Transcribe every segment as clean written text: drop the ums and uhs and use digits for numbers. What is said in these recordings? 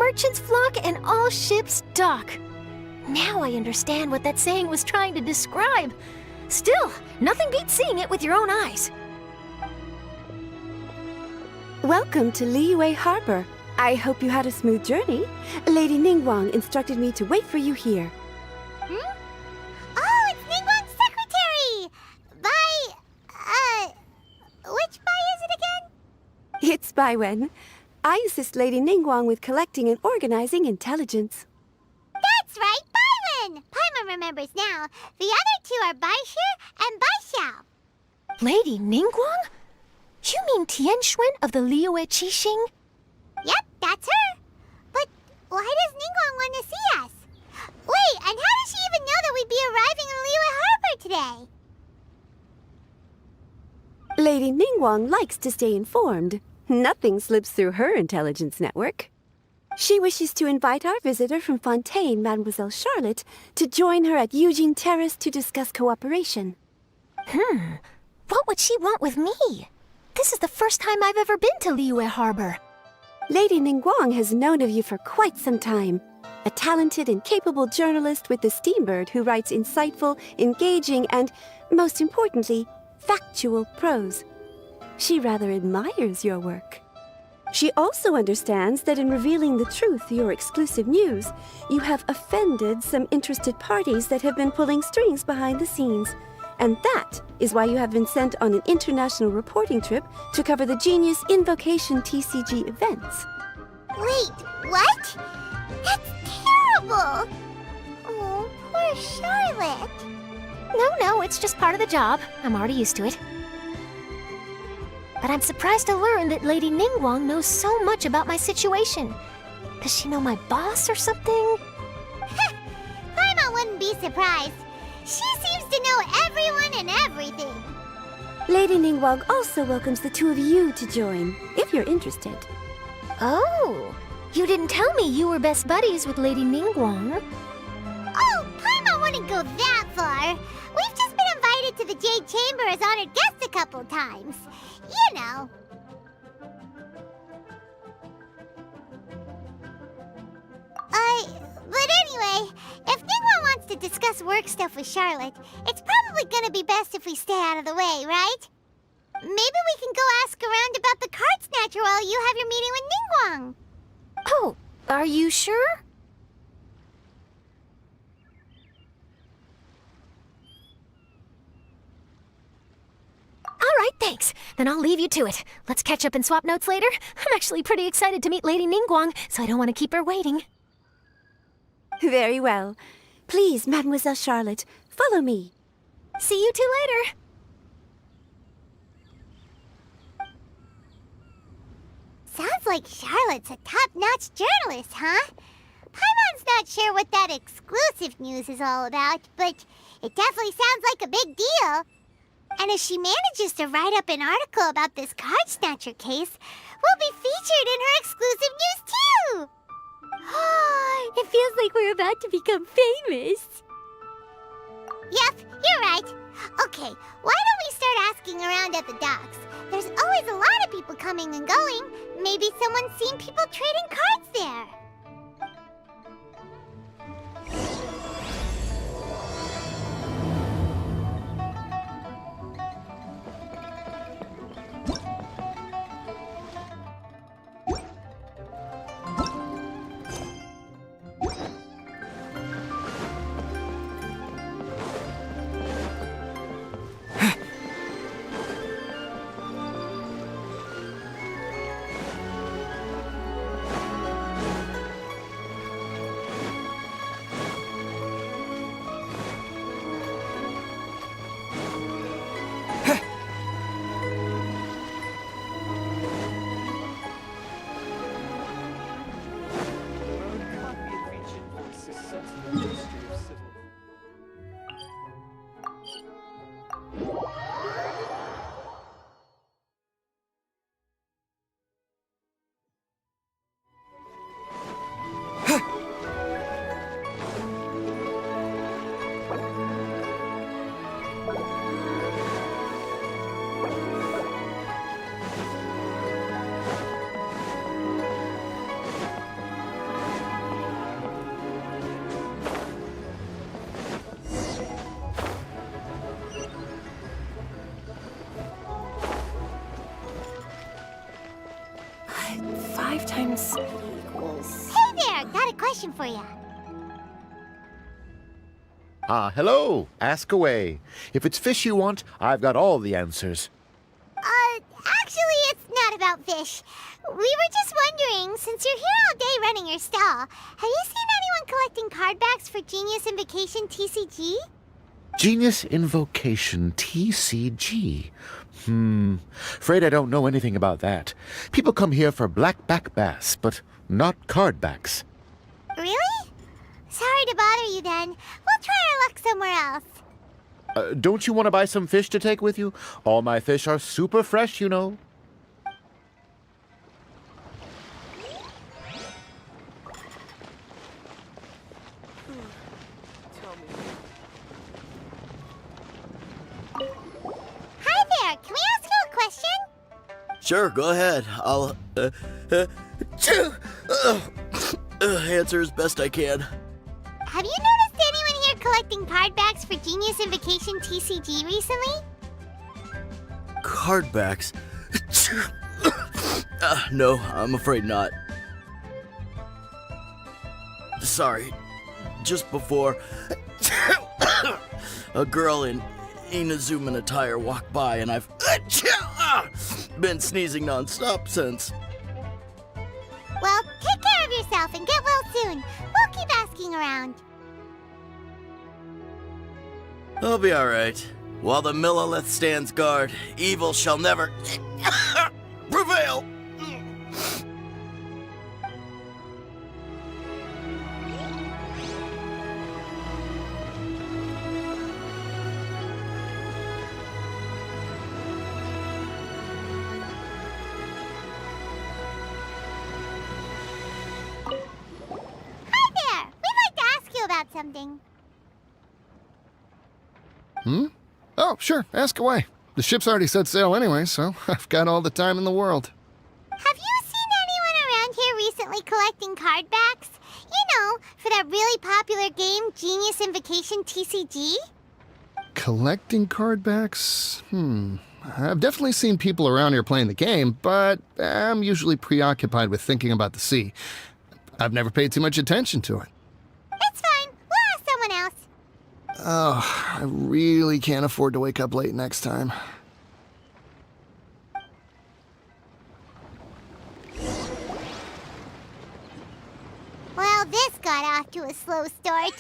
merchants flock and all ships dock. Now I understand what that saying was trying to describe. Still, nothing beats seeing it with your own eyes. Welcome to Liyue Harbor. I hope you had a smooth journey. Lady Ningguang instructed me to wait for you here. Hmm? Oh, it's Ningguang's secretary! Which Bai is it again? It's Baiwen. I assist Lady Ningguang with collecting and organizing intelligence. That's right, Baiwen! Paimon remembers now. The other two are Baishir and Baishao. Lady Ningguang? You mean Tianxuan of the Liyue Qixing? Yep, that's her. But why does Ningguang want to see us? Wait, and how does she even know that we'd be arriving in Liyue Harbor today? Lady Ningguang likes to stay informed. Nothing slips through her intelligence network. She wishes to invite our visitor from Fontaine, Mademoiselle Charlotte, to join her at Eugene Terrace to discuss cooperation. What would she want with me? This is the first time I've ever been to Liyue Harbor. Lady Ningguang has known of you for quite some time. A talented and capable journalist with the Steambird who writes insightful, engaging, and, most importantly, factual prose. She rather admires your work. She also understands that in revealing the truth to your exclusive news, you have offended some interested parties that have been pulling strings behind the scenes. And that is why you have been sent on an international reporting trip to cover the Genius Invocation TCG events. Wait, what? That's terrible! Oh, poor Charlotte. No, it's just part of the job. I'm already used to it. But I'm surprised to learn that Lady Ningguang knows so much about my situation. Does she know my boss or something? Paimon wouldn't be surprised. She seems to know everyone and everything. Lady Ningguang also welcomes the two of you to join, if you're interested. Oh, you didn't tell me you were best buddies with Lady Ningguang. Oh, Paimon wouldn't go that far. We've just been invited to the Jade Chamber as honored guests a couple times. You know. But anyway, if Ningguang wants to discuss work stuff with Charlotte, it's probably gonna be best if we stay out of the way, right? Maybe we can go ask around about the card snatcher while you have your meeting with Ningguang. Oh, are you sure? All right, thanks. Then I'll leave you to it. Let's catch up and swap notes later. I'm actually pretty excited to meet Lady Ningguang, so I don't want to keep her waiting. Very well. Please, Mademoiselle Charlotte, follow me. See you two later. Sounds like Charlotte's a top-notch journalist, huh? Paimon's not sure what that exclusive news is all about, but it definitely sounds like a big deal. And if she manages to write up an article about this card snatcher case, we'll be featured in her exclusive news too! It feels like we're about to become famous. Yep, you're right. Okay, why don't we start asking around at the docks? There's always a lot of people coming and going. Maybe someone's seen people trading cards there. times speed equals... Hey there, got a question for you. Hello. Ask away. If it's fish you want, I've got all the answers. Actually, it's not about fish. We were just wondering, since you're here all day running your stall, have you seen anyone collecting card backs for Genius Invocation TCG? Genius Invocation TCG. Afraid I don't know anything about that. People come here for blackback bass, but not card backs. Really? Sorry to bother you then. We'll try our luck somewhere else. Don't you want to buy some fish to take with you? All my fish are super fresh, you know. Hi there, can we ask you a question? Sure, go ahead. I'll answer as best I can. Have you noticed anyone here collecting card backs for Genius Invocation TCG recently? Card backs? No, I'm afraid not. Sorry. Just before, a girl in Inazuman attire walked by, and I've been sneezing nonstop since. Well, take care of yourself and get well soon. We'll keep asking around. I'll be alright. While the Millilith stands guard, evil shall never prevail. Hi there! We'd like to ask you about something. Oh, sure, ask away. The ship's already set sail anyway, so I've got all the time in the world. Have you seen anyone around here recently collecting card backs? You know, for that really popular game, Genius Invocation TCG? Collecting card backs? I've definitely seen people around here playing the game, but I'm usually preoccupied with thinking about the sea. I've never paid too much attention to it. It's fine. We'll ask someone else. Oh, I really can't afford to wake up late next time. Well, this got off to a slow start.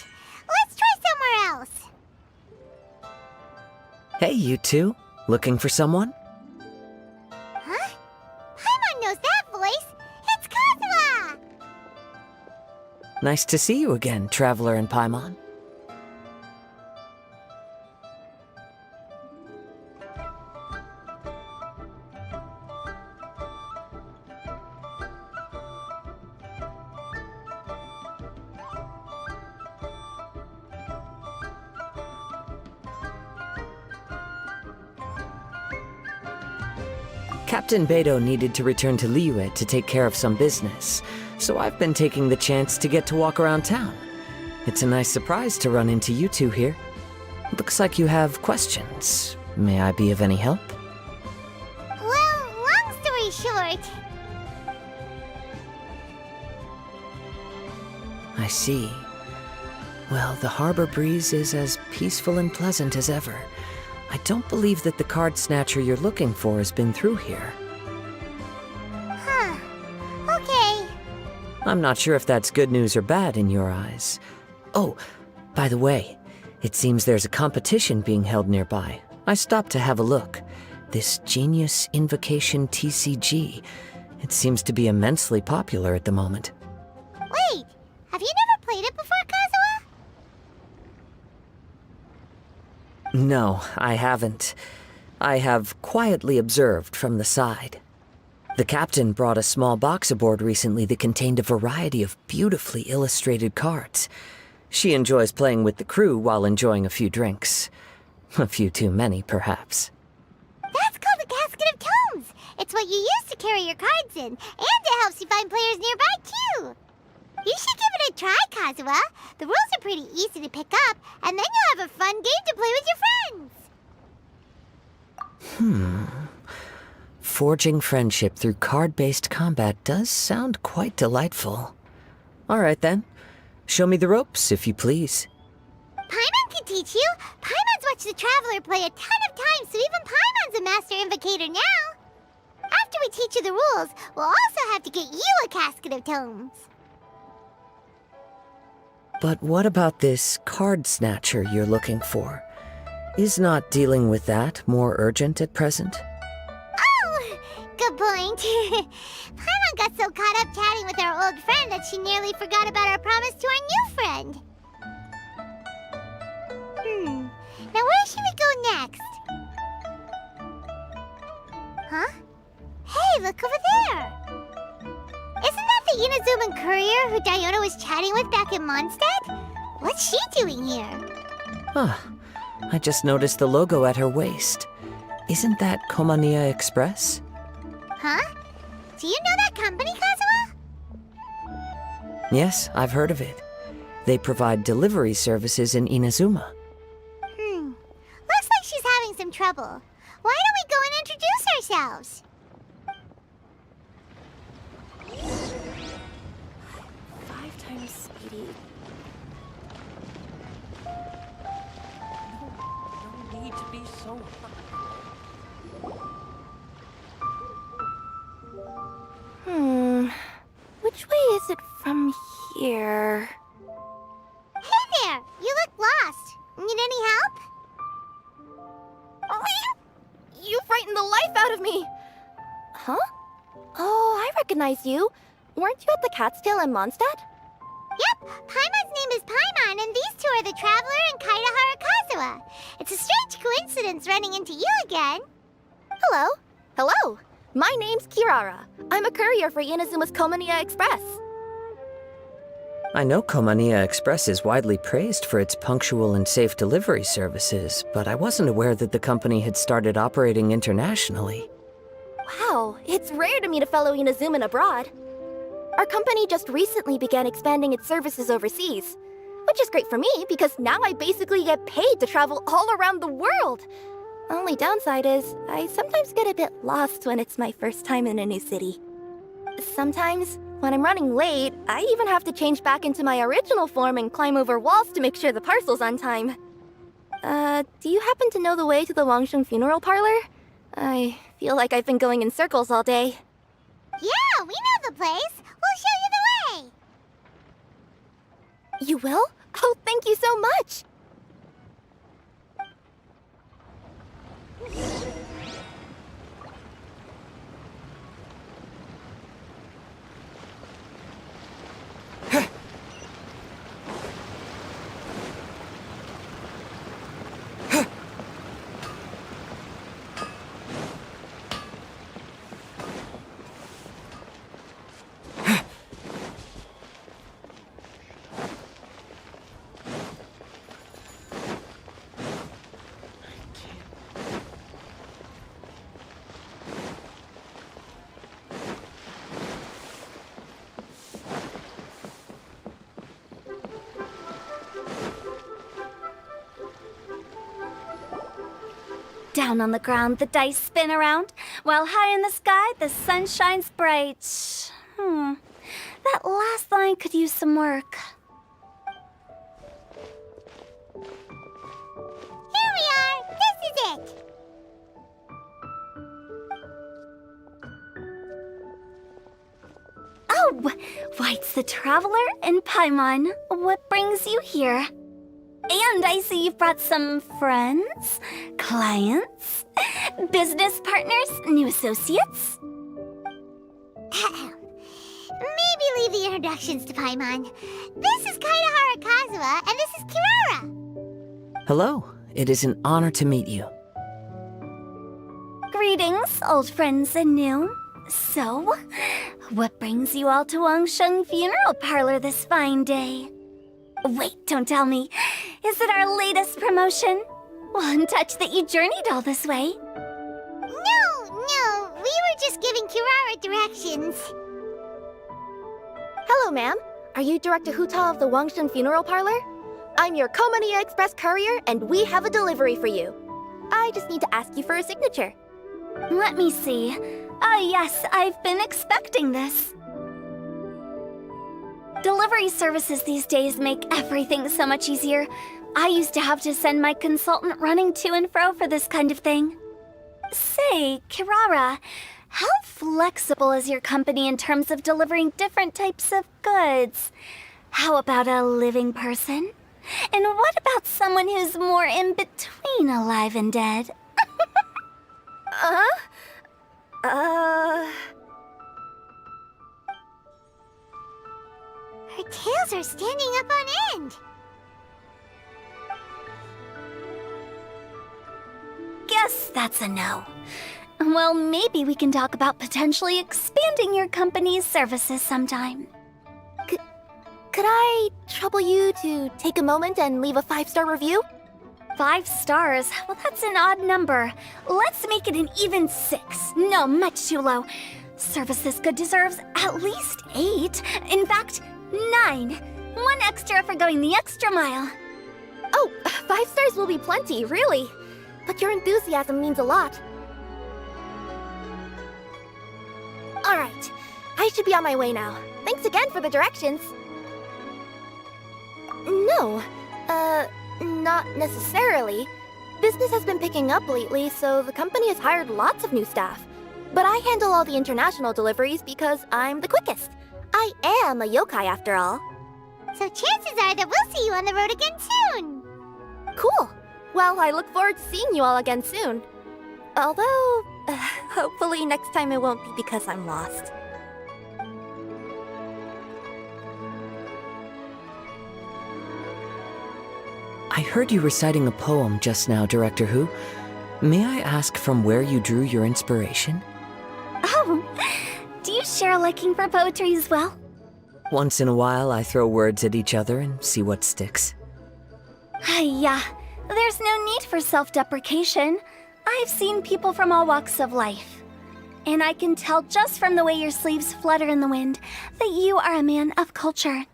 Let's try somewhere else. Hey, you two. Looking for someone? Huh? Paimon knows that voice. It's Kazuha! Nice to see you again, Traveler and Paimon. Captain Beidou needed to return to Liyue to take care of some business, so I've been taking the chance to get to walk around town. It's a nice surprise to run into you two here. Looks like you have questions. May I be of any help? Well, long story short, I see. Well, the harbor breeze is as peaceful and pleasant as ever. I don't believe that the card snatcher you're looking for has been through here. huh. Okay. I'm not sure if that's good news or bad in your eyes. Oh, by the way, it seems there's a competition being held nearby. I stopped to have a look. This Genius Invocation TCG. It seems to be immensely popular at the moment. Wait, have you never played it before, Kazuha? No, I haven't. I have quietly observed from the side. The captain brought a small box aboard recently that contained a variety of beautifully illustrated cards. She enjoys playing with the crew while enjoying a few drinks. A few too many, perhaps. That's called the Casket of Tomes. It's what you use to carry your cards in, and it helps you find players nearby, too. You should give it a try, Kazuha. The rules are pretty easy to pick up, and then you'll have a fun game to play with your friends. forging friendship through card-based combat does sound quite delightful. All right then. Show me the ropes, if you please. Paimon can teach you. Paimon's watched the Traveler play a ton of times, so even Paimon's a master invocator now. After we teach you the rules, we'll also have to get you a casket of tomes. But what about this card snatcher you're looking for? Is not dealing with that more urgent at present? Oh, good point. Paimon got so caught up chatting with our old friend that she nearly forgot about our promise to our new friend. Now where should we go next? Huh? Hey, look over there! Isn't that the Inazuman courier who Diona was chatting with back in Mondstadt? What's she doing here? Ah, I just noticed the logo at her waist. Isn't that Komania Express? Huh? Do you know that company, Kazuha? Yes, I've heard of it. They provide delivery services in Inazuma. Looks like she's having some trouble. Why don't we go and introduce ourselves? Which way is it from here? Hey there! You look lost. Need any help? You frightened the life out of me! Huh? Oh, I recognize you. Weren't you at the Cat's Tail in Mondstadt? Yep, Paimon's name is Paimon, and these two are the Traveler and Kaitahara Kazuha. It's a strange coincidence running into you again. Hello. Hello. My name's Kirara. I'm a courier for Inazuma's Komania Express. I know Komania Express is widely praised for its punctual and safe delivery services, but I wasn't aware that the company had started operating internationally. Wow, it's rare to meet a fellow Inazuman abroad. Our company just recently began expanding its services overseas, which is great for me because now I basically get paid to travel all around the world. Only downside is, I sometimes get a bit lost when it's my first time in a new city. Sometimes, when I'm running late, I even have to change back into my original form and climb over walls to make sure the parcel's on time. Do you happen to know the way to the Wangsheng funeral parlor? I feel like I've been going in circles all day. Yeah, we know the place. We'll show you the way. You will? Oh, thank you so much! Down on the ground, the dice spin around, while high in the sky, the sun shines bright. That last line could use some work. Here we are. This is it. Oh, why, it's the Traveler and Paimon. What brings you here? And I see you've brought some friends, clients, business partners, new associates. Maybe leave the introductions to Paimon. This is Kaitahara Kazuha, and this is Kirara. Hello, it is an honor to meet you. Greetings, old friends and new. So, what brings you all to Wangsheng Funeral Parlor this fine day? Wait, don't tell me. Is it our latest promotion? One touch that you journeyed all this way. No, we were just giving Kirara directions. Hello, ma'am. Are you Director Huta of the Wangsheng Funeral Parlor? I'm your Komania Express courier, and we have a delivery for you. I just need to ask you for a signature. Let me see. Yes, I've been expecting this. Delivery services these days make everything so much easier. I used to have to send my consultant running to and fro for this kind of thing. Say, Kirara, how flexible is your company in terms of delivering different types of goods? How about a living person? And what about someone who's more in between alive and dead? Her tails are standing up on end. Guess that's a no. Well, maybe we can talk about potentially expanding your company's services sometime. Could I trouble you to take a moment and leave a 5-star review? 5 stars? Well, that's an odd number. Let's make it an even 6. No, much too low. Services good deserves at least 8. In fact, 9. 1 extra for going the extra mile. Oh, 5 stars will be plenty, really. But your enthusiasm means a lot. Alright, I should be on my way now. Thanks again for the directions. No, not necessarily. Business has been picking up lately, so the company has hired lots of new staff. But I handle all the international deliveries because I'm the quickest. I am a yokai after all. So chances are that we'll see you on the road again soon. Cool. Well, I look forward to seeing you all again soon. Although, hopefully next time it won't be because I'm lost. I heard you reciting a poem just now, Director Who. May I ask from where you drew your inspiration? Oh, do you share a liking for poetry as well? Once in a while, I throw words at each other and see what sticks. Yeah, there's no need for self-deprecation. I've seen people from all walks of life. And I can tell just from the way your sleeves flutter in the wind that you are a man of culture.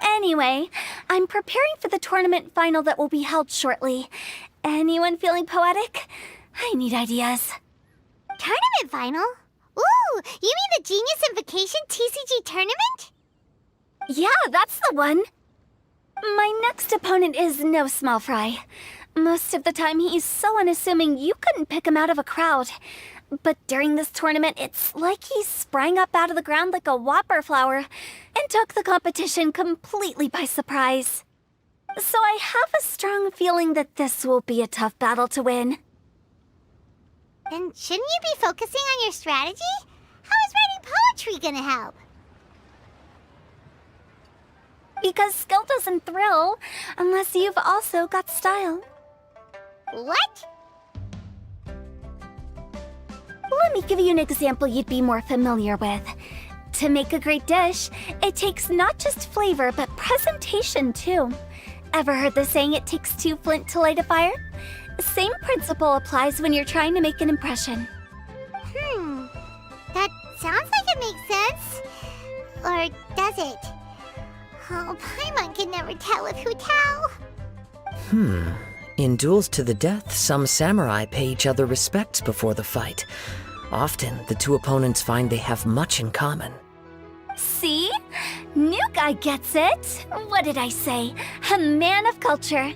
Anyway, I'm preparing for the tournament final that will be held shortly. Anyone feeling poetic? I need ideas. Tournament final? Ooh, you mean the Genius Invocation TCG tournament? Yeah, that's the one. My next opponent is no small fry. Most of the time he's so unassuming you couldn't pick him out of a crowd. But during this tournament, it's like he sprang up out of the ground like a whopper flower and took the competition completely by surprise. So I have a strong feeling that this will be a tough battle to win. Then shouldn't you be focusing on your strategy? How is writing poetry gonna help? Because skill doesn't thrill unless you've also got style. What? Let me give you an example you'd be more familiar with. To make a great dish, it takes not just flavor, but presentation too. Ever heard the saying, it takes 2 flint to light a fire? Same principle applies when you're trying to make an impression. That sounds like it makes sense. Or does it? Oh, Paimon can never tell with Hu Tao. In duels to the death, some samurai pay each other respects before the fight. Often, the 2 opponents find they have much in common. See? New guy gets it. What did I say? A man of culture.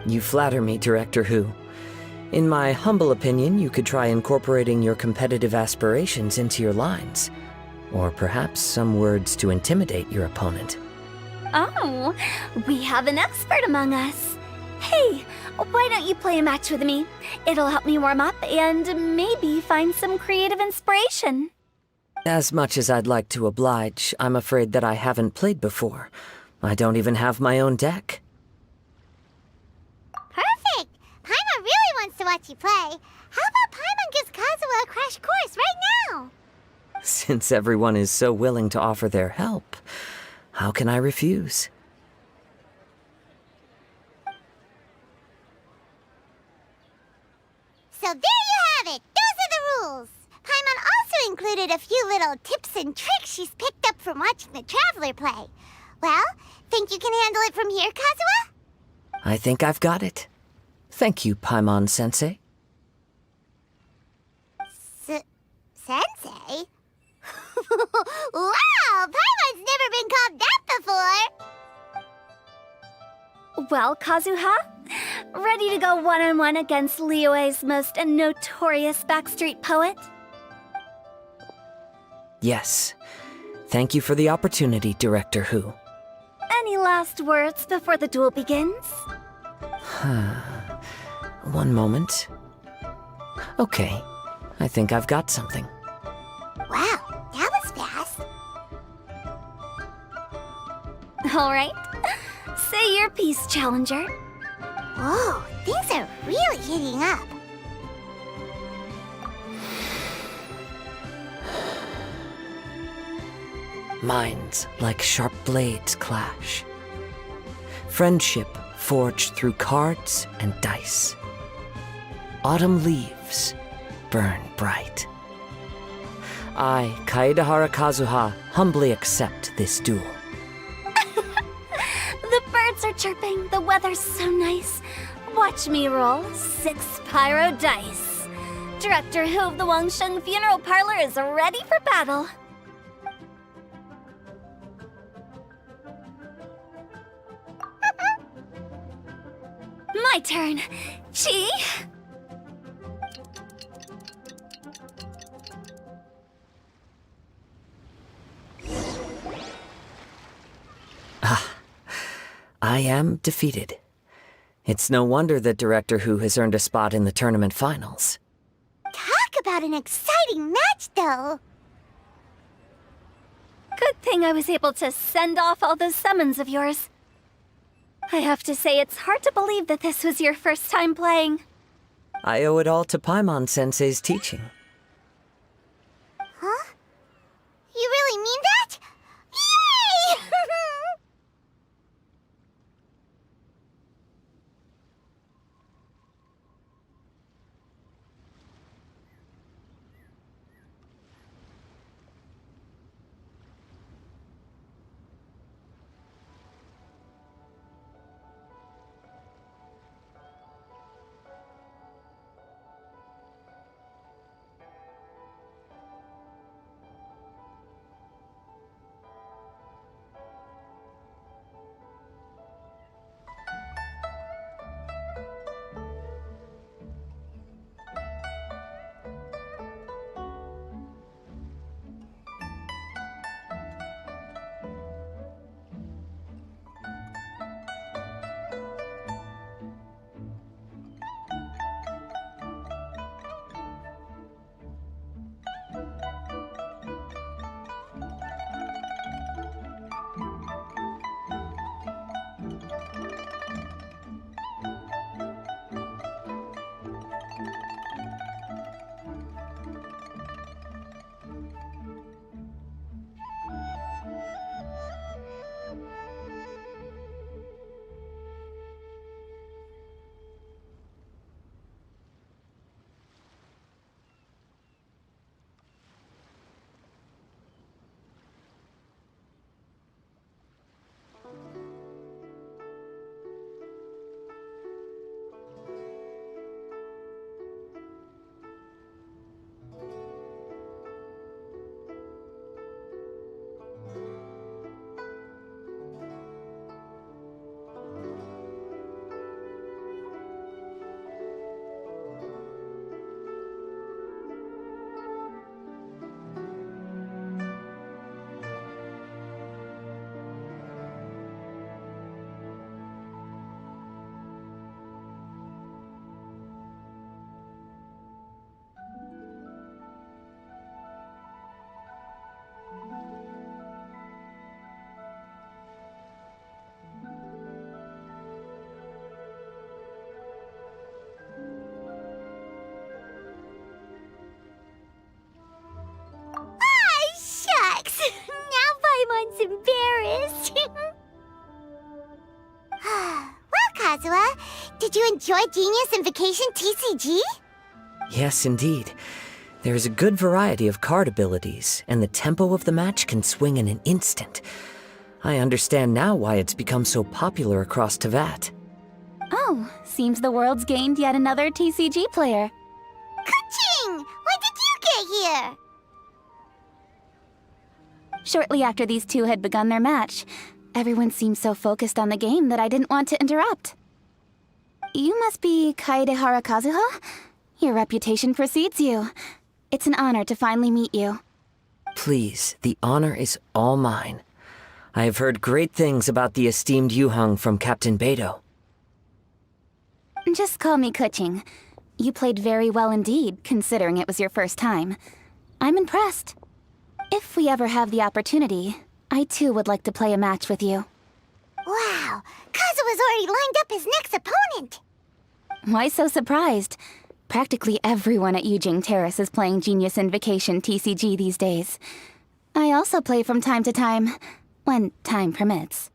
You flatter me, Director Who. In my humble opinion, you could try incorporating your competitive aspirations into your lines. Or perhaps some words to intimidate your opponent. Oh, we have an expert among us. Hey, why don't you play a match with me? It'll help me warm up and maybe find some creative inspiration. As much as I'd like to oblige, I'm afraid that I haven't played before. I don't even have my own deck. Perfect! Paimon really wants to watch you play. How about Paimon gives Kazuha a crash course right now? Since everyone is so willing to offer their help, how can I refuse? So there you have it! Those are the rules! Paimon also included a few little tips and tricks she's picked up from watching the Traveler play. Well, think you can handle it from here, Kazuha? I think I've got it. Thank you, Paimon-sensei. Sen? Well, Kazuha? Ready to go one-on-one against Liyue's most notorious backstreet poet? Yes. Thank you for the opportunity, Director Who. Any last words before the duel begins? One moment. Okay, I think I've got something. Wow, that was fast. Alright. Say your piece, Challenger. Whoa, things are really heating up. Minds like sharp blades clash. Friendship forged through cards and dice. Autumn leaves burn bright. I, Kaedahara Kazuha, humbly accept this duel. The birds are chirping, the weather's so nice. Watch me roll 6 pyro dice. Director Who of the Wangsheng Funeral Parlor is ready for battle. My turn. Chi? I am defeated. It's no wonder that Director Who has earned a spot in the tournament finals. Talk about an exciting match, though. Good thing I was able to send off all those summons of yours. I have to say, it's hard to believe that this was your first time playing. I owe it all to Paimon-sensei's teaching. Huh? You really mean that? Yay! Paimon's embarrassed. Well, Kazuha, did you enjoy Genius Invocation TCG? Yes, indeed. There is a good variety of card abilities, and the tempo of the match can swing in an instant. I understand now why it's become so popular across Teyvat. Oh, seems the world's gained yet another TCG player. Ka-ching! When did you get here? Shortly after these two had begun their match, Everyone seemed so focused on the game that I didn't want to interrupt. You must be Kaedehara Kazuha? Your reputation precedes you. It's an honor to finally meet you. Please, the honor is all mine. I have heard great things about the esteemed Yuheng from Captain Beidou. Just call me Kuching. You played very well indeed, considering it was your first time. I'm impressed. If we ever have the opportunity, I too would like to play a match with you. Wow, Kazuha's already lined up his next opponent. Why so surprised? Practically everyone at Yujing Terrace is playing Genius Invocation TCG these days. I also play from time to time, when time permits.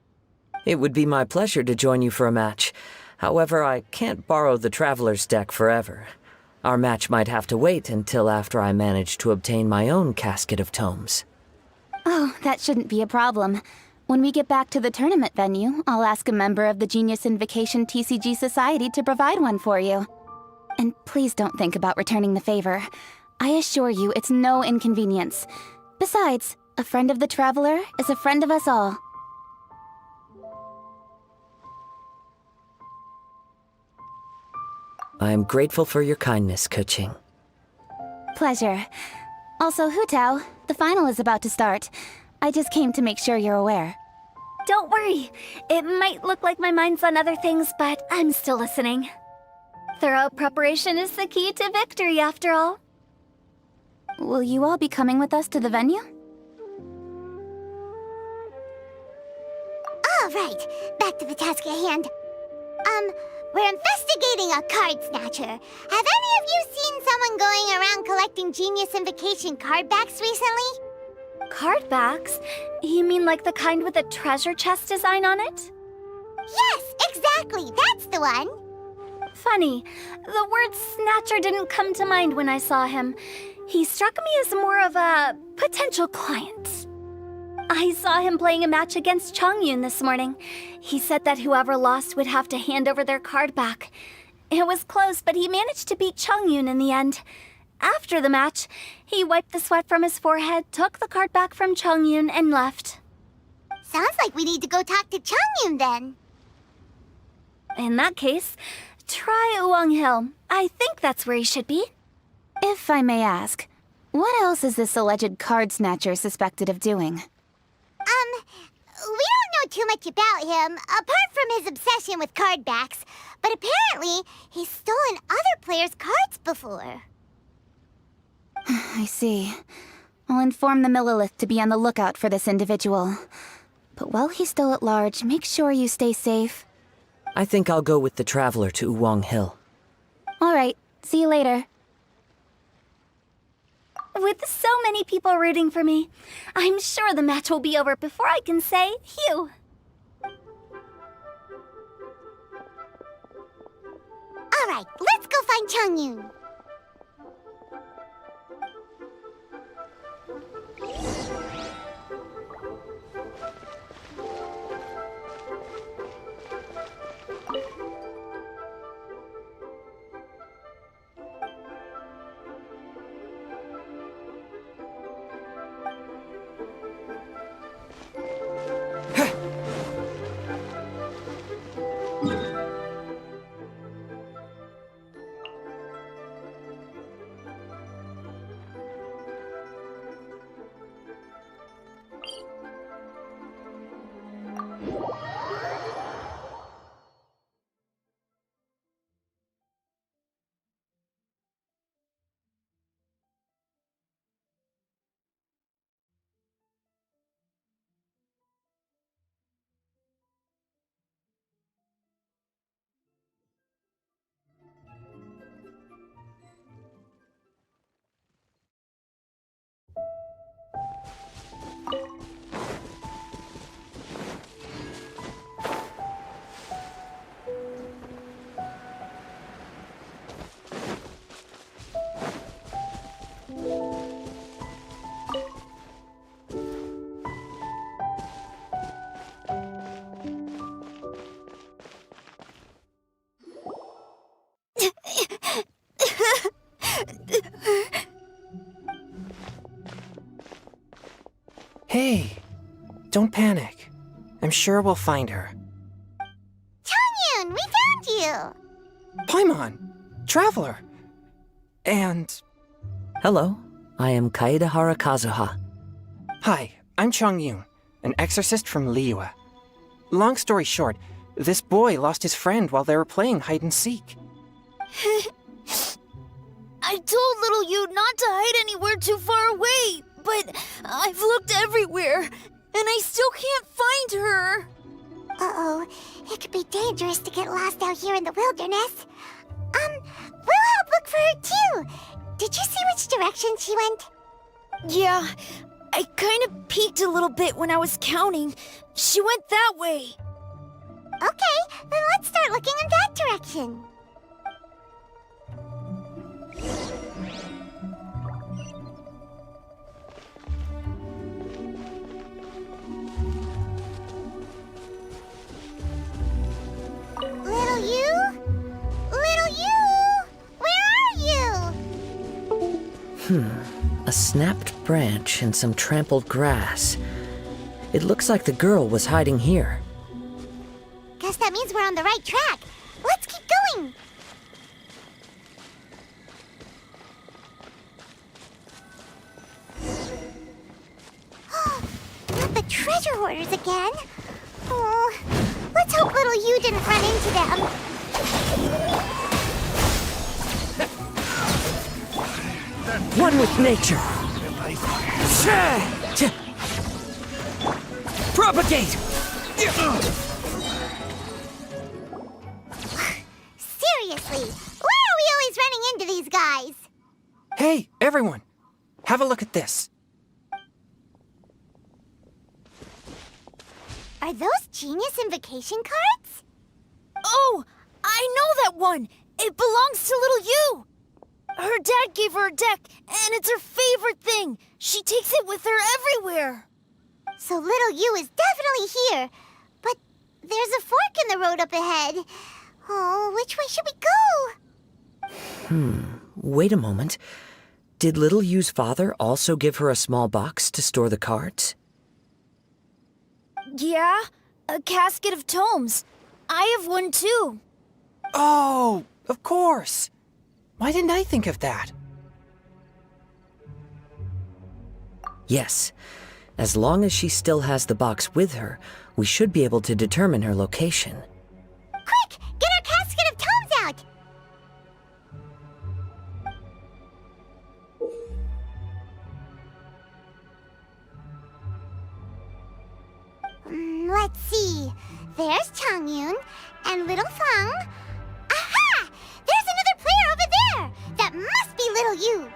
It would be my pleasure to join you for a match. However, I can't borrow the Traveler's deck forever. Our match might have to wait until after I manage to obtain my own casket of tomes. Oh, that shouldn't be a problem. When we get back to the tournament venue, I'll ask a member of the Genius Invocation TCG Society to provide one for you. And please don't think about returning the favor. I assure you it's no inconvenience. Besides, a friend of the Traveler is a friend of us all. I am grateful for your kindness, Kuching. Pleasure. Also, Hutao, the final is about to start. I just came to make sure you're aware. Don't worry. It might look like my mind's on other things, but I'm still listening. Thorough preparation is the key to victory, after all. Will you all be coming with us to the venue? All right, back to the task at hand. We're investigating a card snatcher. Have any of you seen someone going around collecting Genius Invocation card backs recently? Card backs? You mean like the kind with a treasure chest design on it? Yes, exactly, that's the one. Funny, the word snatcher didn't come to mind when I saw him. He struck me as more of a potential client. I saw him playing a match against Chongyun this morning. He said that whoever lost would have to hand over their card back. It was close, but he managed to beat Chongyun in the end. After the match, he wiped the sweat from his forehead, took the card back from Chongyun, and left. Sounds like we need to go talk to Chongyun then. In that case, try Uwang Hill. I think that's where he should be. If I may ask, what else is this alleged card snatcher suspected of doing? We don't know too much about him, apart from his obsession with card backs. But apparently, he's stolen other players' cards before. I see. I'll inform the Millilith to be on the lookout for this individual. But while he's still at large, make sure you stay safe. I think I'll go with the Traveler to Uwang Hill. All right, see you later. With so many people rooting for me, I'm sure the match will be over before I can say phew. All right, let's go find Chongyun. Hey, don't panic. I'm sure we'll find her. Changyun, we found you! Paimon! Traveler! And... Hello, I am Kaedehara Kazuha. Hi, I'm Changyun, an exorcist from Liyue. Long story short, this boy lost his friend while they were playing hide-and-seek. I told little you not to hide anywhere too far away, but I've looked everywhere, and I still can't find her. Uh-oh, it could be dangerous to get lost out here in the wilderness. We'll help look for her too. Did you see which direction she went? Yeah, I kind of peeked a little bit when I was counting. She went that way. Okay, then let's start looking in that direction. Little you? Little you? Where are you? A snapped branch and some trampled grass. It looks like the girl was hiding here. Guess that means we're on the right track. Let's keep going. Not the treasure hoarders again. Oh, let's hope little you didn't run into them. One with nature. Propagate! Seriously, why are we always running into these guys? Hey, everyone! Have a look at this. Are those genius invocation cards? Oh, I know that one. It belongs to little you. Her dad gave her a deck, and it's her favorite thing. She takes it with her everywhere. So little you is definitely here. But there's a fork in the road up ahead. Oh, which way should we go? Wait a moment. Did Little Yu's father also give her a small box to store the cards? Yeah, a casket of tomes. I have one too. Oh, of course! Why didn't I think of that? Yes. As long as she still has the box with her, we should be able to determine her location. Quick, get our casket of tomes out! Let's see. There's Changyun and little Fang. Aha! There's another player over there! That must be little you!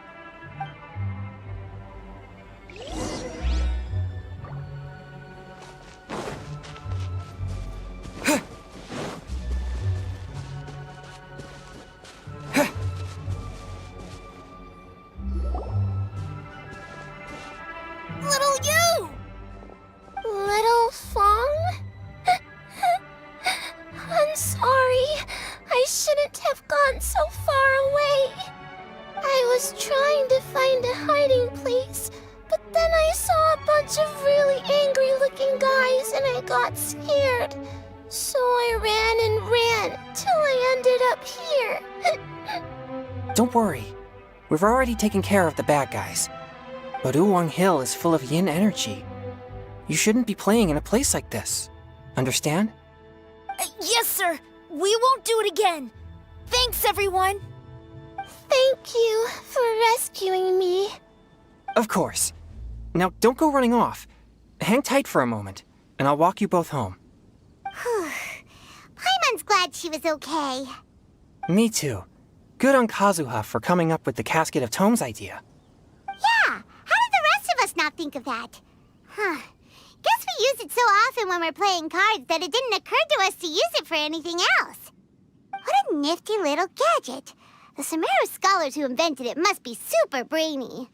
Little you! Little Fong? I'm sorry. I shouldn't have gone so far away. I was trying to find a hiding place, but then I saw a bunch of really angry-looking guys and I got scared. So I ran till I ended up here. Don't worry. We've already taken care of the bad guys. But Uwang Hill is full of yin energy. You shouldn't be playing in a place like this. Understand? Yes, sir. We won't do it again. Thanks, everyone. Thank you for rescuing me. Of course. Now, don't go running off. Hang tight for a moment, and I'll walk you both home. Paimon's glad she was okay. Me too. Good on Kazuha for coming up with the Casket of Tomes idea. Yeah, how did the rest of us not think of that? Guess we use it so often when we're playing cards that it didn't occur to us to use it for anything else. What a nifty little gadget. The Sumeru scholars who invented it must be super brainy.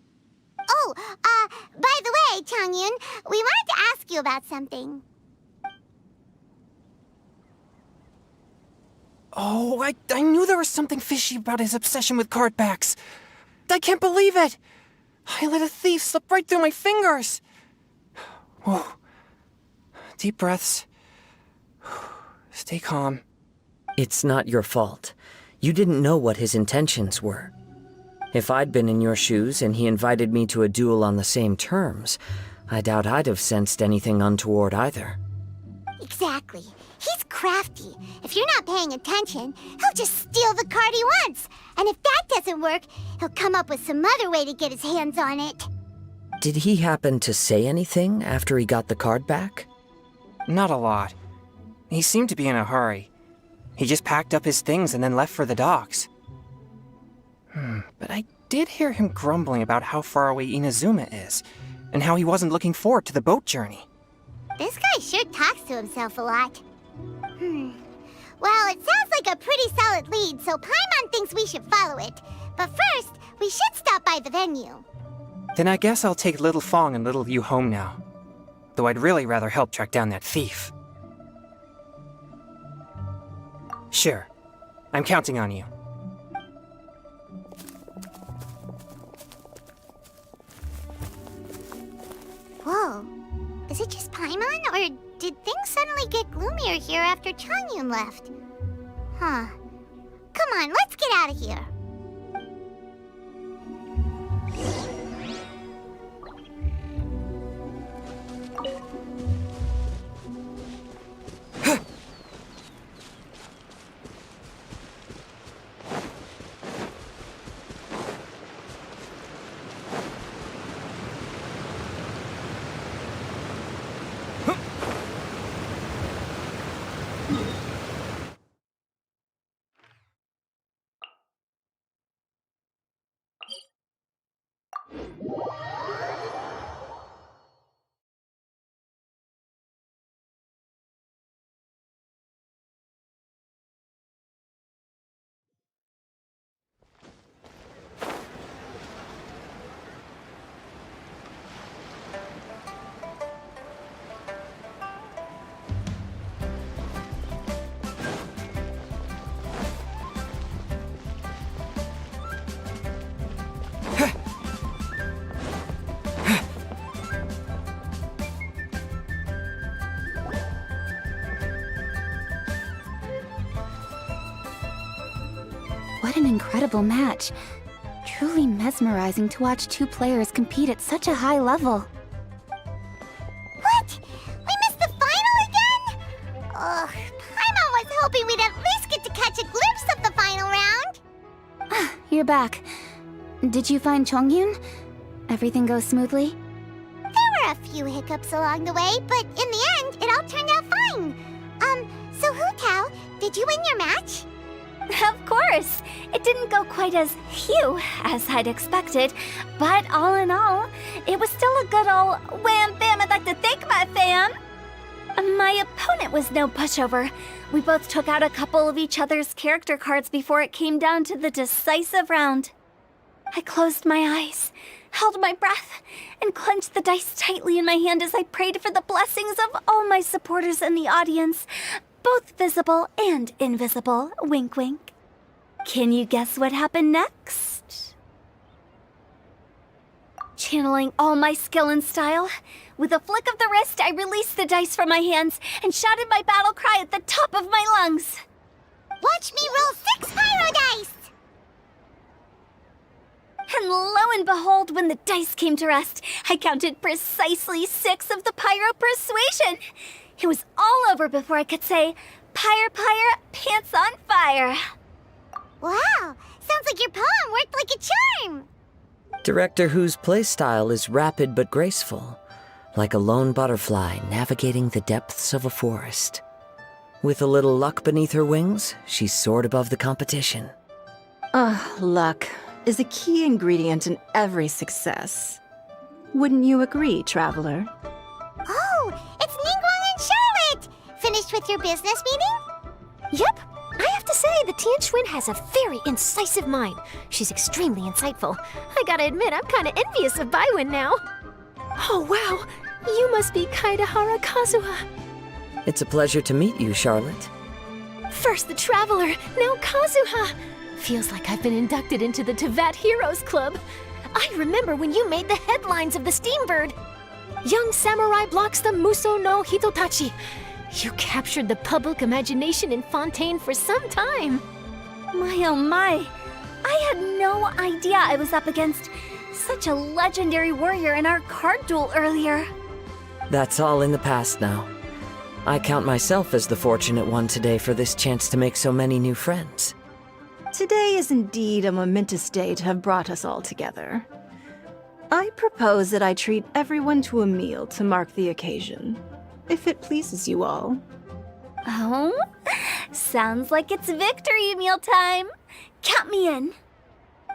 Oh, by the way, Changyun, we wanted to ask you about something. Oh, I knew there was something fishy about his obsession with card backs. I can't believe it! I let a thief slip right through my fingers. Whoa. Deep breaths. Stay calm. It's not your fault. You didn't know what his intentions were. If I'd been in your shoes and he invited me to a duel on the same terms, I doubt I'd have sensed anything untoward either. Exactly. He's crafty. If you're not paying attention, he'll just steal the card he wants. And if that doesn't work, he'll come up with some other way to get his hands on it. Did he happen to say anything after he got the card back? Not a lot. He seemed to be in a hurry. He just packed up his things and then left for the docks. But I did hear him grumbling about how far away Inazuma is, and how he wasn't looking forward to the boat journey. This guy sure talks to himself a lot. Well, it sounds like a pretty solid lead, so Paimon thinks we should follow it. But first, we should stop by the venue. Then I guess I'll take Little Fong and Little Yu home now. Though I'd really rather help track down that thief. Sure. I'm counting on you. Whoa. Is it just Paimon, or did things suddenly get gloomier here after Changyun left? Huh. Come on, let's get out of here. What an incredible match. Truly mesmerizing to watch two players compete at such a high level. What? We missed the final again? Ugh, Paimon was hoping we'd at least get to catch a glimpse of the final round. You're back. Did you find Chongyun? Everything go smoothly? There were a few hiccups along the way, but in the end, it all turned out fine. So Hu Tao, did you win your match? Of course! It didn't go quite as phew as I'd expected, but all in all, it was still a good ol' wham bam I'd like to thank my fam! My opponent was no pushover. We both took out a couple of each other's character cards before it came down to the decisive round. I closed my eyes, held my breath, and clenched the dice tightly in my hand as I prayed for the blessings of all my supporters in the audience, both visible and invisible, wink wink. Can you guess what happened next? Channeling all my skill and style, with a flick of the wrist, I released the dice from my hands and shouted my battle cry at the top of my lungs. Watch me roll 6 pyro dice! And lo and behold, when the dice came to rest, I counted precisely 6 of the pyro persuasion. It was all over before I could say, "Pyre, pyre, pants on fire." Wow, sounds like your poem worked like a charm. Director Who's playstyle is rapid but graceful, like a lone butterfly navigating the depths of a forest. With a little luck beneath her wings, she soared above the competition. Luck is a key ingredient in every success. Wouldn't you agree, Traveler? Oh, it's Ningguang and Charlotte! Finished with your business meeting? Yep. I have to say, the Tianquan has a very incisive mind. She's extremely insightful. I gotta admit, I'm kinda envious of Baiwen now. Oh, wow. You must be Kaedahara Kazuha. It's a pleasure to meet you, Charlotte. First the Traveler, now Kazuha. Feels like I've been inducted into the Tevat Heroes Club. I remember when you made the headlines of the Steambird. Young samurai blocks the Muso no Hitotachi. You captured the public imagination in Fontaine for some time. My oh my! I had no idea I was up against such a legendary warrior in our card duel earlier. That's all in the past now. I count myself as the fortunate one today for this chance to make so many new friends. Today is indeed a momentous day to have brought us all together. I propose that I treat everyone to a meal to mark the occasion, if it pleases you all. Oh? Sounds like it's victory meal time! Count me in!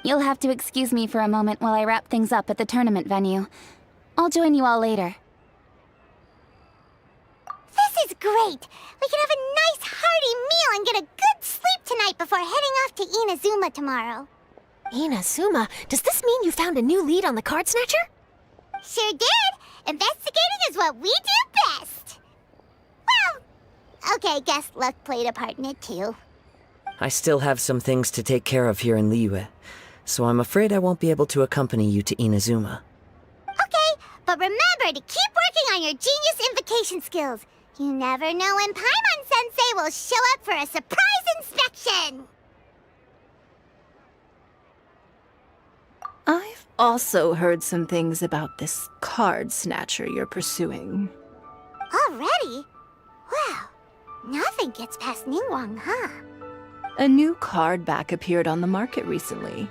You'll have to excuse me for a moment while I wrap things up at the tournament venue. I'll join you all later. This is great! We can have a nice hearty meal and get a good sleep tonight before heading off to Inazuma tomorrow. Inazuma, does this mean you found a new lead on the Card Snatcher? Sure did! Investigating is what we do best! Well, okay, guess luck played a part in it too. I still have some things to take care of here in Liyue, so I'm afraid I won't be able to accompany you to Inazuma. Okay, but remember to keep working on your genius invocation skills. You never know when Paimon-sensei will show up for a surprise inspection! I've also heard some things about this card snatcher you're pursuing. Already? Wow, nothing gets past Ningguang, huh? A new card back appeared on the market recently.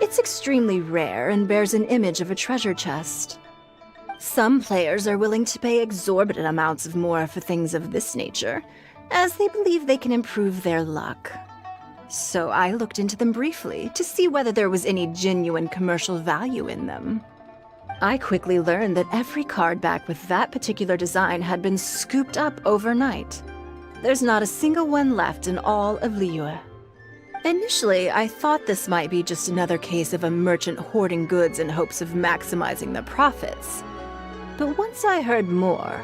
It's extremely rare and bears an image of a treasure chest. Some players are willing to pay exorbitant amounts of more for things of this nature, as they believe they can improve their luck. So I looked into them briefly to see whether there was any genuine commercial value in them. I quickly learned that every card back with that particular design had been scooped up overnight. There's not a single one left in all of Liyue. Initially, I thought this might be just another case of a merchant hoarding goods in hopes of maximizing the profits. But once I heard more,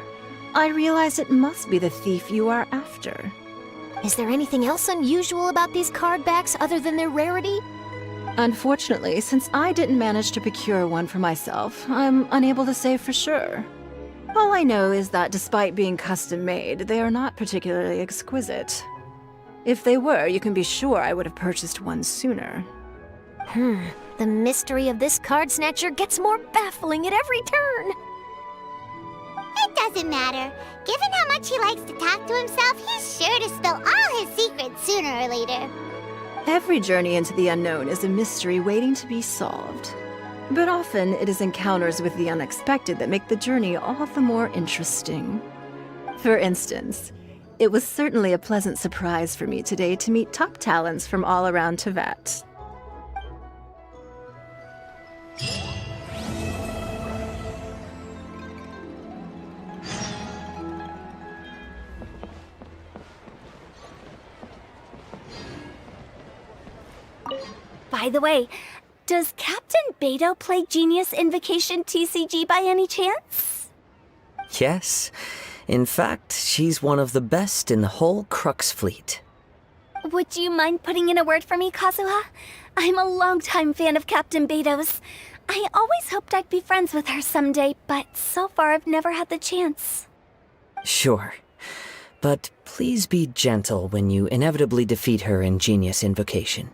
I realized it must be the thief you are after. Is there anything else unusual about these card backs other than their rarity? Unfortunately, since I didn't manage to procure one for myself, I'm unable to say for sure. All I know is that despite being custom-made, they are not particularly exquisite. If they were, you can be sure I would have purchased one sooner. The mystery of this card snatcher gets more baffling at every turn. It doesn't matter. Given how much he likes to talk to himself, he's sure to spill all his secrets sooner or later. Every journey into the unknown is a mystery waiting to be solved. But often, it is encounters with the unexpected that make the journey all the more interesting. For instance, it was certainly a pleasant surprise for me today to meet top talents from all around Teyvat. By the way, does Captain Beto play Genius Invocation TCG by any chance? Yes. In fact, she's one of the best in the whole Crux fleet. Would you mind putting in a word for me, Kazuha? I'm a longtime fan of Captain Beto's. I always hoped I'd be friends with her someday, but so far I've never had the chance. Sure. But please be gentle when you inevitably defeat her in Genius Invocation.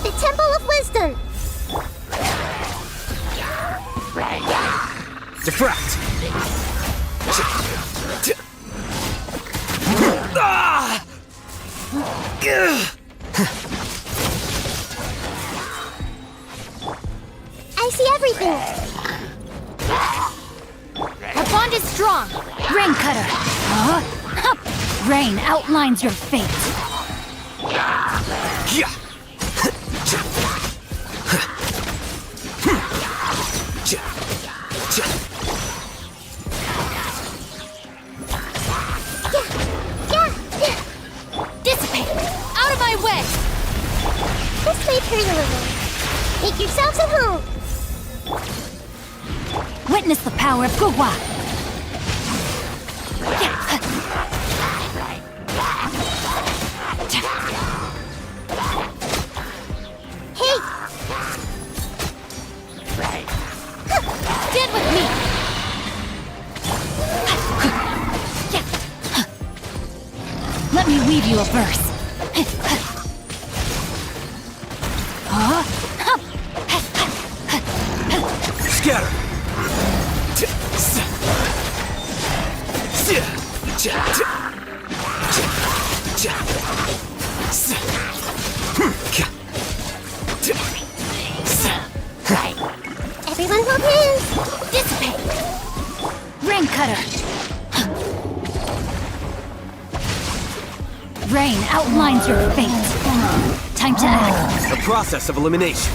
The Temple of Wisdom! Defract! I see everything! Our bond is strong. Rain Cutter. Huh? Rain outlines your fate. Dissipate! Out of my way! This may hurt a little. Make yourselves at home! Witness the power of Guhua! Hey! Stand with me! Let me weave you a verse. Scatter! Everyone hold hands! Dissipate! Rain Cutter! Rain outlines your fate. Time to act. The process of elimination.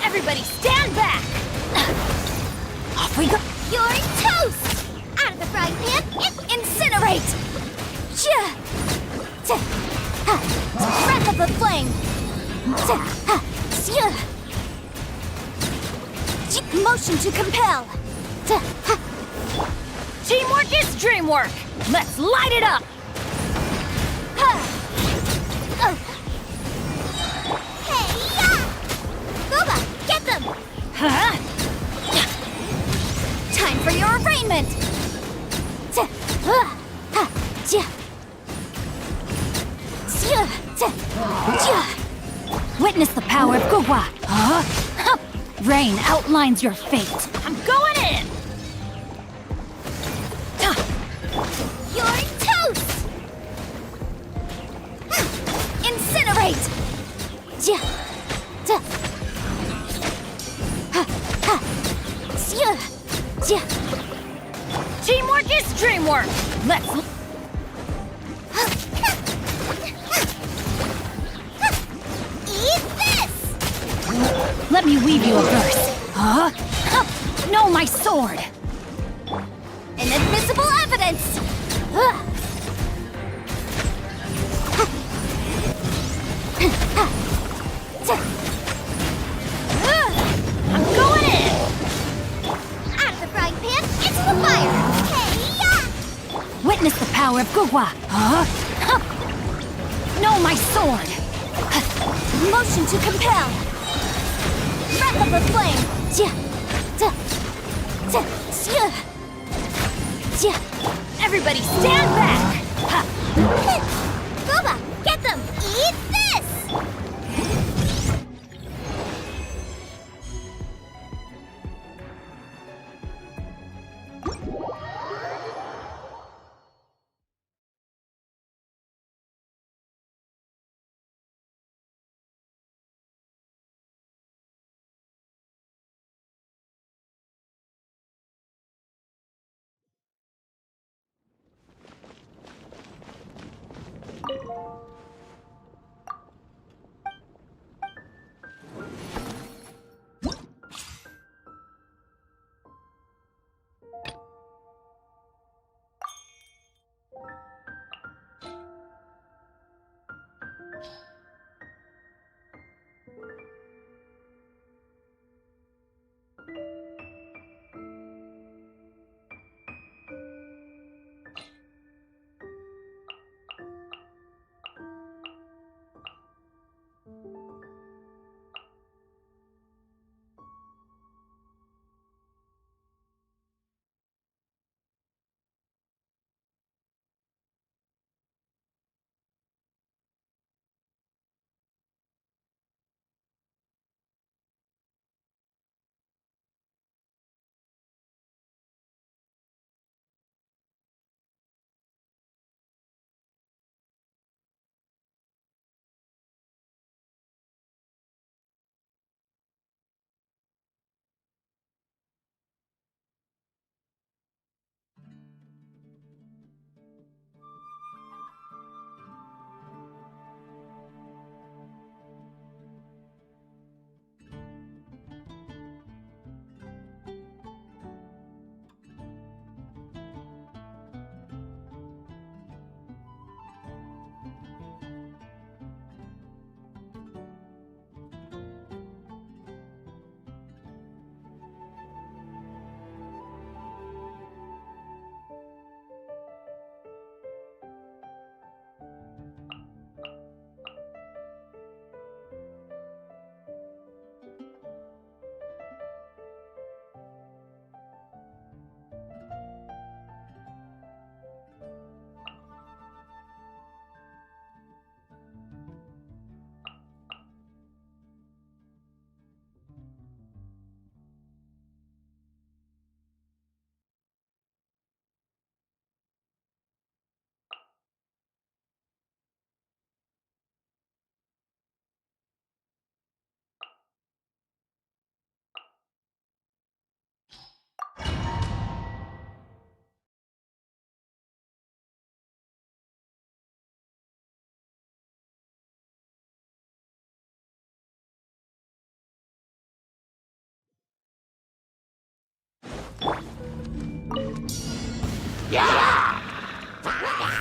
Everybody stand back! Off we go! You're toast! Out of the frying pan, incinerate! Breath of the flame! Motion to compel! Teamwork is dreamwork! Let's light it up! Booba, get them! Huh? Time for your arraignment! Witness the power of Gugwa! Rain outlines your fate! I'm going in! You're toast! Incinerate! Teamwork is dreamwork! Let's... Eat this! Let me weave you a verse. Huh? No, my sword! Inadmissible evidence! I'm going in! Out of the frying pan, into the fire! Hey-ya! Witness the power of Gugwa! Huh? No, my sword! Motion to compel! Breath of the flame! Everybody stand back! Booba, get them! Eat this!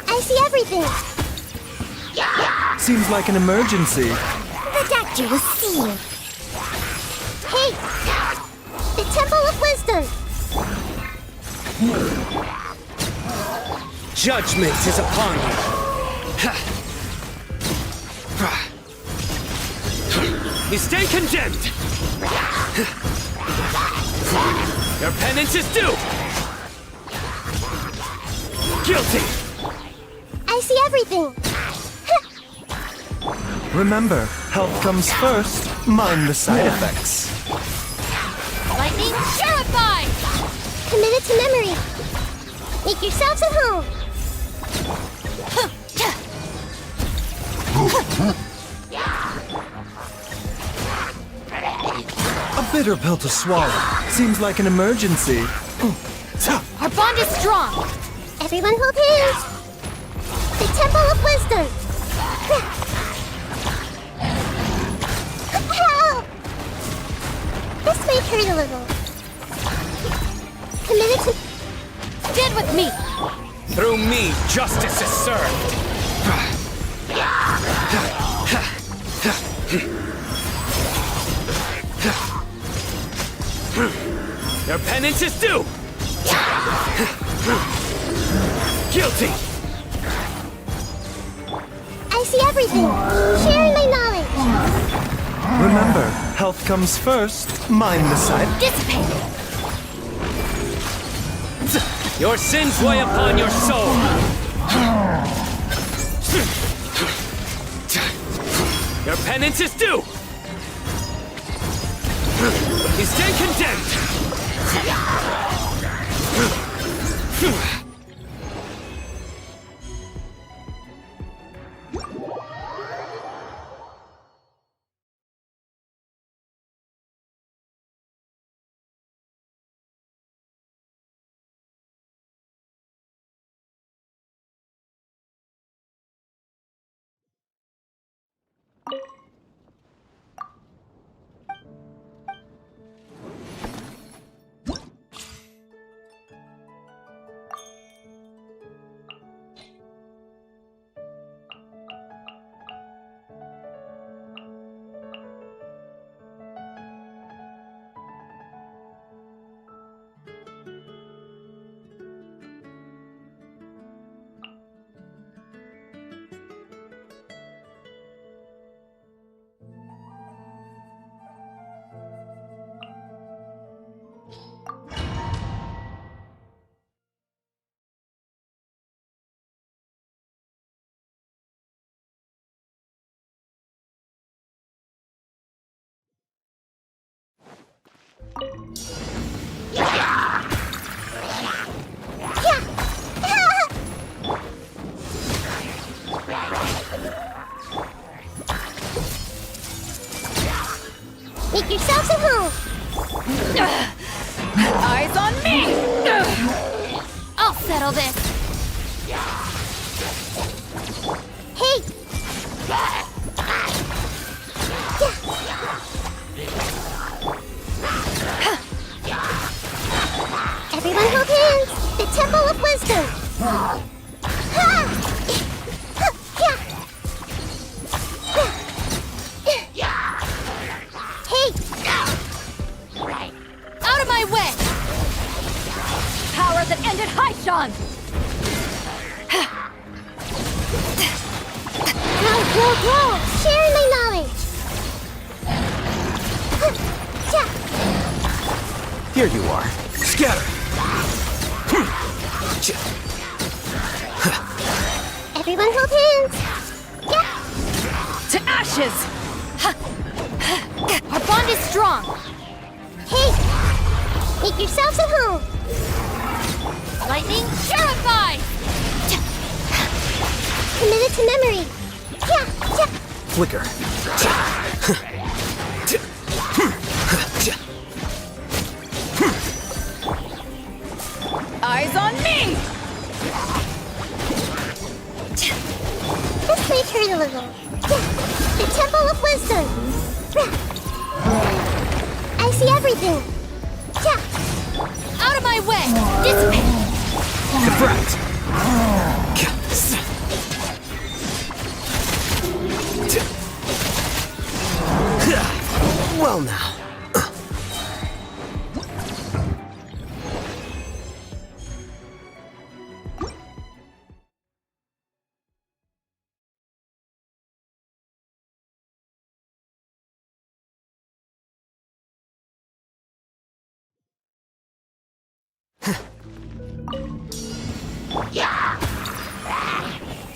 I see everything. Seems like an emergency. The doctor will see you. Hey! The Temple of Wisdom! Judgment is upon you. You stay condemned. Your penance is due. Guilty. I see everything. Remember, health comes first. Mind the side effects. Lightning Purify! Commit it to memory. Make yourselves at home. A bitter pill to swallow. Seems like an emergency. Our bond is strong. Everyone hold hands. The Temple of Wisdom. Help! This may hurt a little. Committed to... Stand with me! Through me, justice is served. Your penance is due. Guilty. I see everything. Sharing my knowledge. Remember, health comes first. Mind the side. Dissipate. Your sins weigh upon your soul. Your penance is due. You stand condemned. Make yourselves at home. Eyes on me! I'll settle this. Hey! Everyone hold hands. The Temple of Wisdom. Hey! Out of my way! Power that ended Haishan! Go! Sharing my knowledge. Here you are. Scatter. Everyone hold hands. To ashes! Our bond is strong! Hey! Make yourselves at home. Lightning Purify! Committed to memory. Flicker. Eyes on me! This may hurt a little. The Temple of Wisdom. I see everything. Out of my way! Dissipate! Deflect! Well now.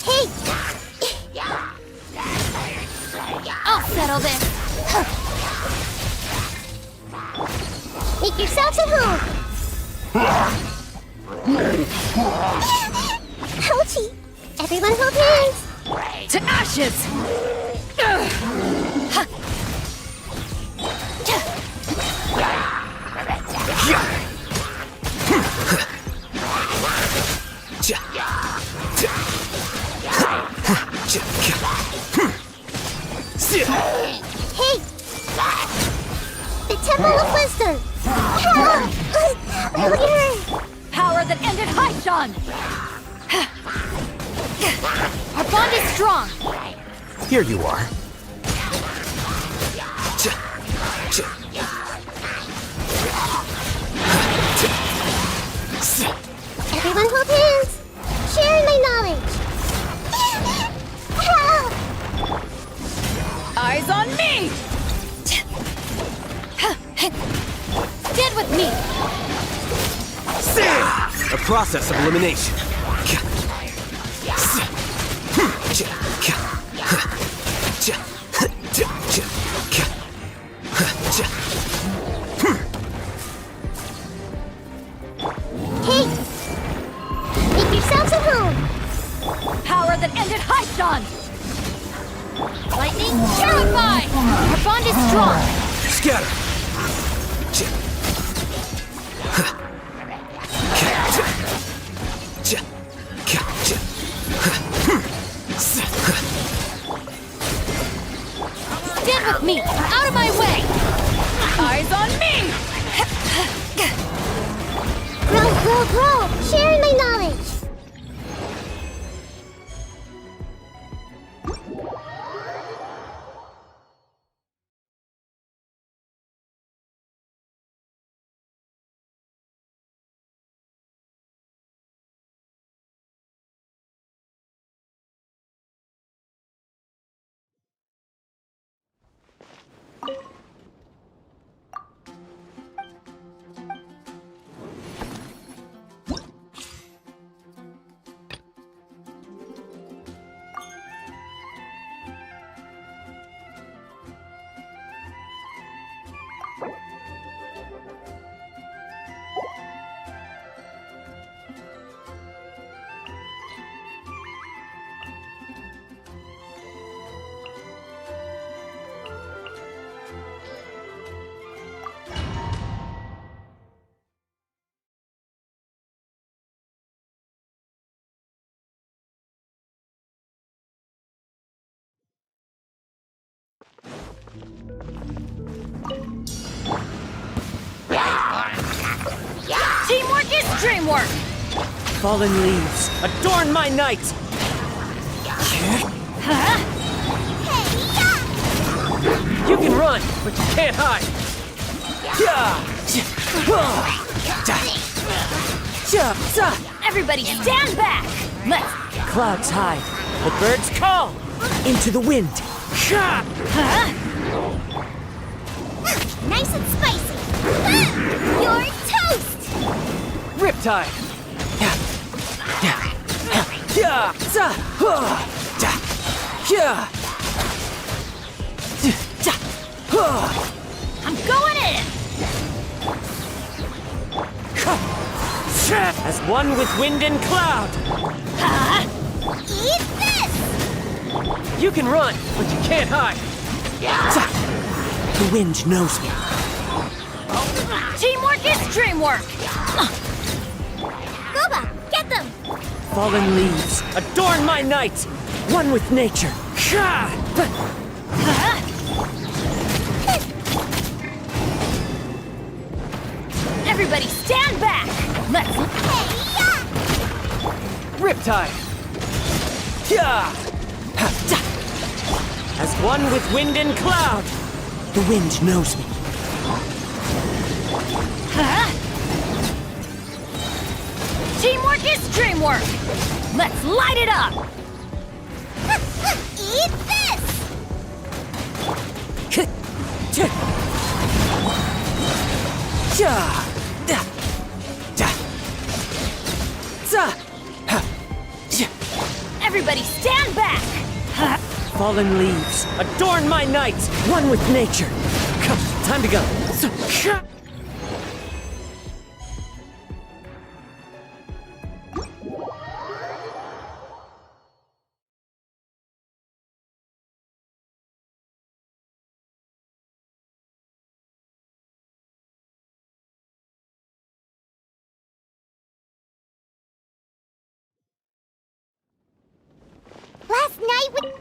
Hey! I'll settle this. Make yourselves at home! Ouchie! Everyone hold hands! To ashes! Hey! The Temple of Wisdom! Power that ended Haishan! Our bond is strong! Here you are. Everyone hold hands! Sharing my knowledge! Eyes on me! Stand with me! A process of elimination. Hey! Make yourselves at home! Power that ended Haishan! Lightning, terrify! Our bond is strong! Scatter! Stand with me! Out of my way! Eyes on me! Grow! Sharing my knowledge! Teamwork is dreamwork! Fallen leaves, adorn my night! You can run, but you can't hide! Everybody stand back! Let's... Clouds hide, the birds call! Into the wind! Nice and spicy! You're toast! Riptide! I'm going in! As one with wind and cloud! Eat this! You can run, but you can't hide! The wind knows me. Teamwork is dreamwork! Goba, get them! Fallen leaves, adorn my night! One with nature! Everybody stand back! Let's... Riptide! Yeah! As one with wind and cloud! The wind knows me. Teamwork is dreamwork! Let's light it up! Eat this! Everybody stand back! Fallen leaves, adorn my night, one with nature. Come, time to go. Last night with...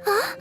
Huh?